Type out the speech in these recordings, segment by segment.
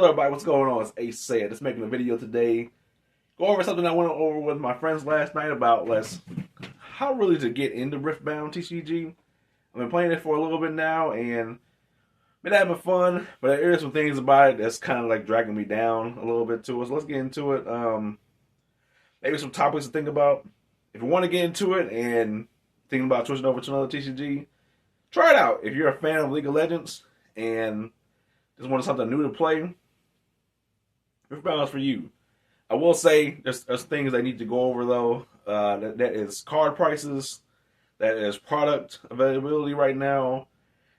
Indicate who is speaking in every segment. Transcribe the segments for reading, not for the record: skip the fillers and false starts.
Speaker 1: Hello everybody, what's going on? It's Ace said. Just making a video today. Go over something I went over with my friends last night about how really to get into riftbound TCG. I've been playing it for a little bit now and been having fun, but there is some things about it that's kind of like dragging me down a little bit too. So let's get into it. Maybe some topics to think about. If you want to get into it and thinking about switching over to another TCG, try it out. If you're a fan of League of Legends and just want something new to play, riftbound is for you. I will say there's things I need to go over though. That is card prices, that is product availability right now,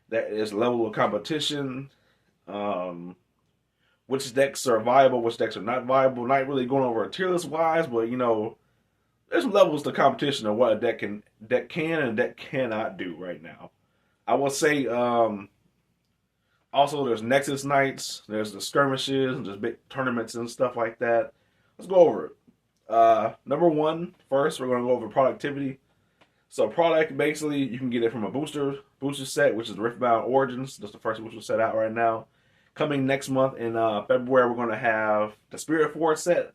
Speaker 1: that is level of competition, which decks are viable, which decks are not viable. Not really going over a tier list wise, but there's some levels to competition of what a deck can and a deck cannot do right now. I will say also there's Nexus nights, there's the skirmishes, and there's big tournaments and stuff like that. Let's go over it. Number one, first, we're going to go over productivity. So product, basically, you can get it from a booster set, which is the Riftbound Origins. That's the first booster set out right now. Coming next month in February, we're going to have the Spirit Force set.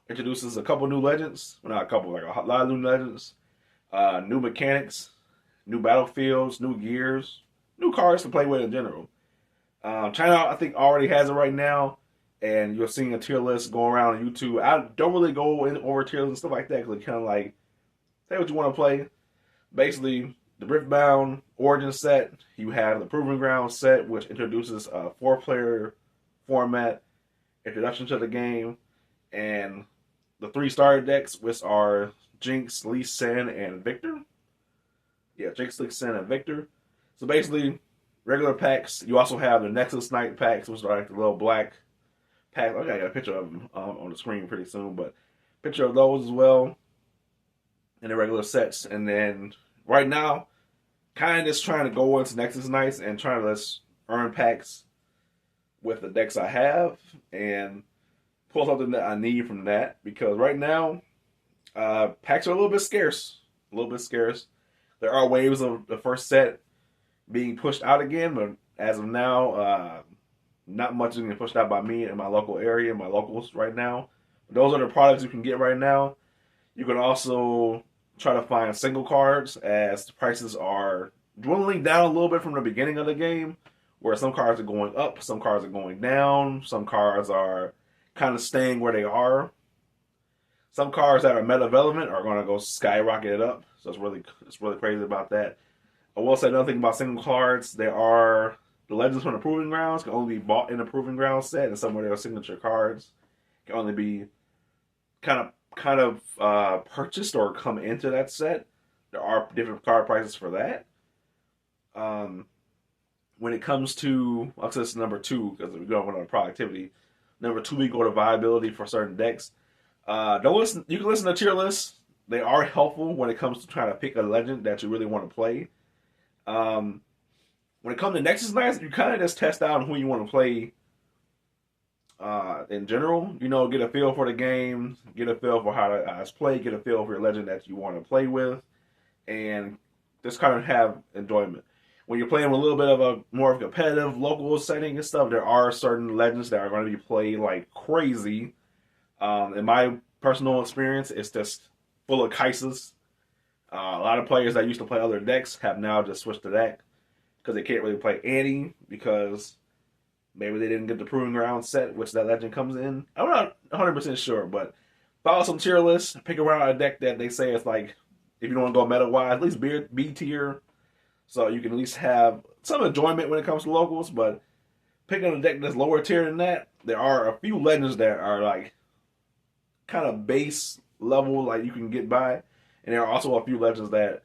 Speaker 1: Introduces a couple new legends. Well, not a couple, like a lot of new legends. New mechanics, new battlefields, new gears, new cards to play with in general. China, I think, already has it right now. And you're seeing a tier list going around on YouTube. I don't really go over tier lists and stuff like that because it kind of like, say what you want to play. Basically, the Riftbound Origin set, you have the Proving Ground set, which introduces a 4-player format, introduction to the game, and the 3 starter decks, which are Jinx, Lee Sin, and Victor. Yeah, Jinx, Lee Sin, and Victor. So basically, regular packs. You also have the Nexus Night packs, which are like the little black pack. Okay, I got a picture of them on the screen pretty soon, but picture of those as well, and the regular sets. And then right now, kind of just trying to go into Nexus Nights and trying to just earn packs with the decks I have and pull something that I need from that, because right now packs are a little bit scarce. There are waves of the first set being pushed out again, but as of now, not much is being pushed out by me in my local area, my locals right now. Those are the products you can get right now. You can also try to find single cards, as the prices are dwindling down a little bit from the beginning of the game, where some cards are going up, some cards are going down, some cards are kind of staying where they are. Some cards that are meta relevant are going to go skyrocket it up. So it's really crazy about that. I will say another thing about single cards. There are the legends from the Proving Grounds can only be bought in the Proving Grounds set, and some of their signature cards can only be kind of purchased or come into that set. There are different card prices for that. When it comes to, I'll say this is number 2 because we're going on productivity. Number 2, we go to viability for certain decks. Don't listen. You can listen to tier lists. They are helpful when it comes to trying to pick a legend that you really want to play. When it comes to Nexus Nights, you kind of just test out who you want to play in general. Get a feel for the game, get a feel for how it's played, get a feel for your legend that you want to play with, and just kind of have enjoyment. When you're playing with a little bit of a more of a competitive local setting and stuff, there are certain legends that are going to be played like crazy. In my personal experience, it's just full of Kaisas. A lot of players that used to play other decks have now just switched to that because they can't really play Annie because maybe they didn't get the Proving Ground set, which that legend comes in. I'm not 100% sure, but follow some tier lists. Pick around a deck that they say is like, if you don't want to go meta-wise, at least B tier, so you can at least have some enjoyment when it comes to locals. But picking a deck that's lower tier than that, there are a few legends that are like kind of base level, like you can get by. And there are also a few legends that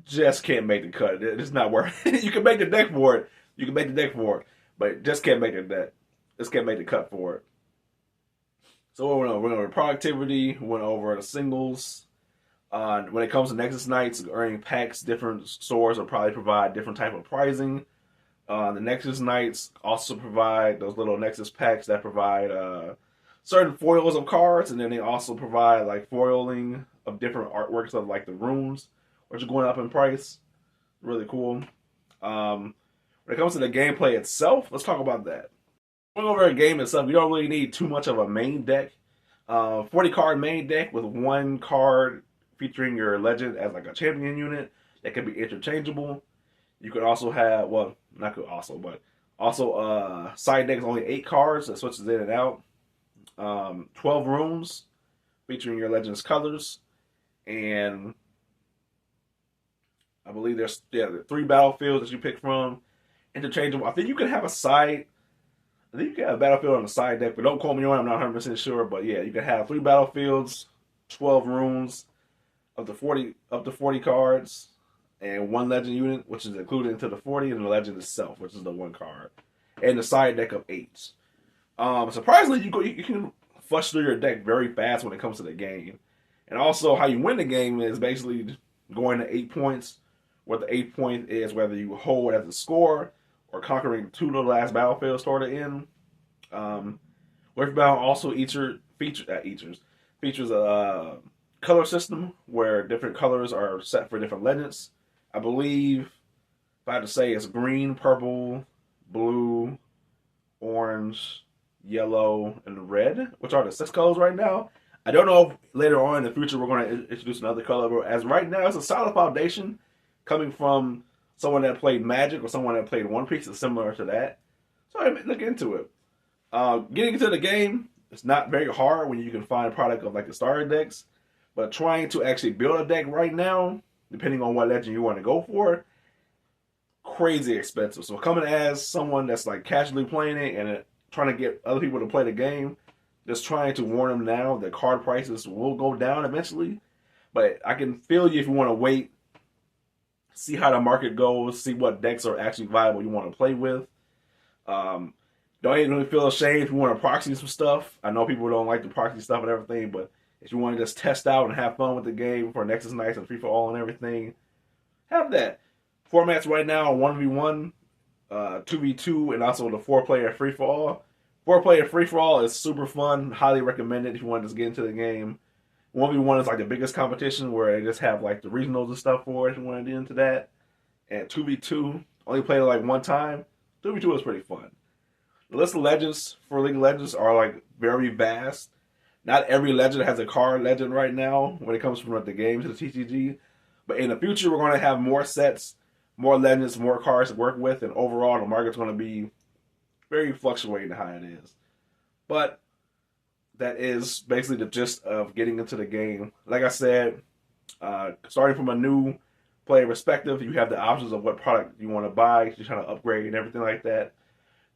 Speaker 1: just can't make the cut. It's not worth it. You can make the deck for it. But just can't make the deck. Just can't make the cut for it. So we went over productivity, we went over the singles. When it comes to Nexus Nights, earning packs, different stores will probably provide different type of pricing. The Nexus Nights also provide those little Nexus packs that provide certain foils of cards, and then they also provide like foiling of different artworks of like the runes, which are going up in price. Really cool. When it comes to the gameplay itself, let's talk about that. Going over a game itself, you don't really need too much of a main deck. 40 card main deck with one card featuring your legend as like a champion unit that can be interchangeable. You could also have, well, not could also, but also side decks only 8 cards that switches in and out. 12 rooms featuring your legend's colors, and I believe there's 3 battlefields that you pick from. Interchangeable. I think you can have a side. I think you can have a battlefield on the side deck, but don't quote me on it. I'm not 100% sure, but yeah, you can have 3 battlefields, 12 rooms, up to 40 cards, and 1 legend unit, which is included into the 40, and the legend itself, which is the 1 card, and the side deck of 8s. Surprisingly, you can flush through your deck very fast when it comes to the game, and also how you win the game is basically going to 8 points, where the 8th point is whether you hold as a score or conquering 2 of the last battlefields toward the end. Riftbound also features a color system where different colors are set for different legends. I believe, if I had to say, it's green, purple, blue, orange, yellow, and red, which are the 6 colors right now. I don't know if later on in the future we're going to introduce another color, but as right now, it's a solid foundation coming from someone that played Magic or someone that played One Piece is similar to that. So I look into it. Getting into the game, it's not very hard when you can find a product of like the starter decks, but trying to actually build a deck right now, depending on what legend you want to go for, crazy expensive. So coming as someone that's like casually playing it and trying to get other people to play the game, just trying to warn them now that card prices will go down eventually. But I can feel you if you want to wait, see how the market goes, see what decks are actually viable you want to play with. Don't even really feel ashamed if you want to proxy some stuff. I know people don't like the proxy stuff and everything, but if you want to just test out and have fun with the game for Nexus Nights and Free for All and everything, have that. Formats right now are 1v1, 2v2, and also the 4-player free for all. 4-player free for all is super fun. Highly recommended if you want to just get into the game. 1v1 is like the biggest competition where they just have like the regionals and stuff for it if you want to get into that. And 2v2, only played it like one time. 2v2 is pretty fun. The list of legends for League of Legends are like very vast. Not every legend has a card legend right now when it comes from the game to the TCG. But in the future, we're going to have more sets, more legends, more cards to work with, and overall, the market's going to be very fluctuating how it is. But that is basically the gist of getting into the game. Like I said, starting from a new player perspective, you have the options of what product you want to buy, you're trying to upgrade and everything like that.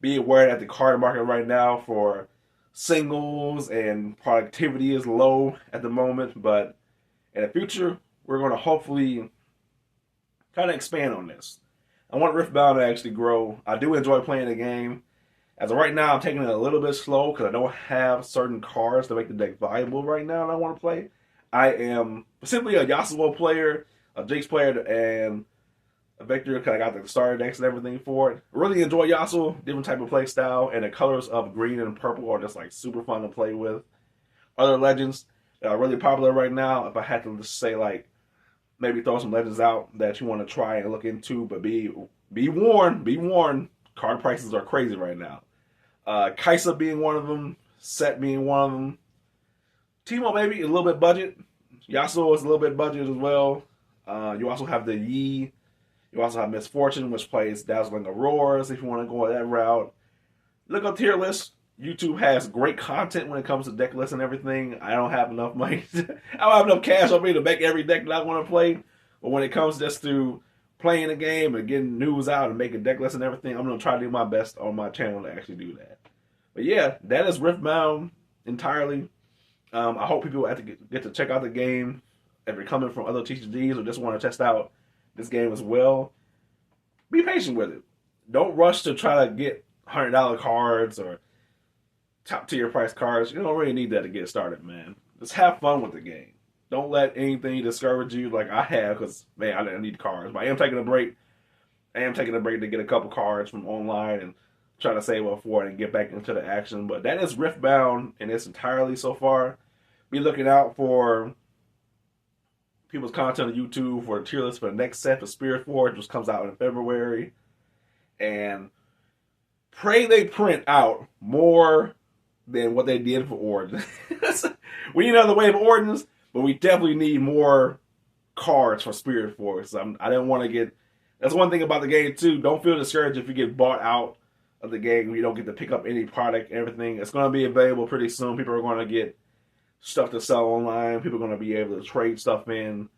Speaker 1: Be aware that the card market right now for singles and productivity is low at the moment, but in the future, we're going to hopefully kind of expand on this. I want Riftbound to actually grow. I do enjoy playing the game. As of right now, I'm taking it a little bit slow because I don't have certain cards to make the deck viable right now and I want to play. I am simply a Yasuo player, a Jinx player, and a Victor because I got the starter decks and everything for it. Really enjoy Yasuo, different type of play style, and the colors of green and purple are just like super fun to play with. Other legends that are really popular right now, if I had to just say like, maybe throw some legends out that you want to try and look into, but be warned, card prices are crazy right now. Kaisa being one of them, Set being one of them. Teemo maybe a little bit budget. Yasuo is a little bit budget as well. You also have the Yi. You also have Misfortune, which plays Dazzling Auroras if you want to go that route. Look up tier list. YouTube has great content when it comes to deck lists and everything. I don't have enough money. I don't have enough cash on me to make every deck that I want to play. But when it comes just to playing the game and getting news out and making deck lists and everything, I'm going to try to do my best on my channel to actually do that. But yeah, that is Riftbound entirely. I hope people have to get to check out the game if you're coming from other TCGs or just want to test out this game as well. Be patient with it. Don't rush to try to get $100 cards or top tier price cards. You don't really need that to get started, man. Just have fun with the game. Don't let anything discourage you like I have because, man, I didn't need cards. But I am taking a break. To get a couple cards from online and try to save up for it and get back into the action. But that is Riftbound in its entirety so far. Be looking out for people's content on YouTube for the tier list for the next set for Spirit Forge, which comes out in February. And Pray they print out more than what they did for Origins. We need another wave of Origins, but we definitely need more cards for Spirit Force. I didn't want to get. That's one thing about the game too. Don't feel discouraged if you get bought out of the game. You don't get to pick up any product, everything. It's going to be available pretty soon. People are going to get stuff to sell online. People are going to be able to trade stuff in.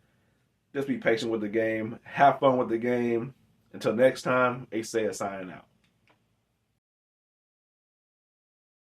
Speaker 1: Just be patient with the game. Have fun with the game. Until next time, Ace is signing out.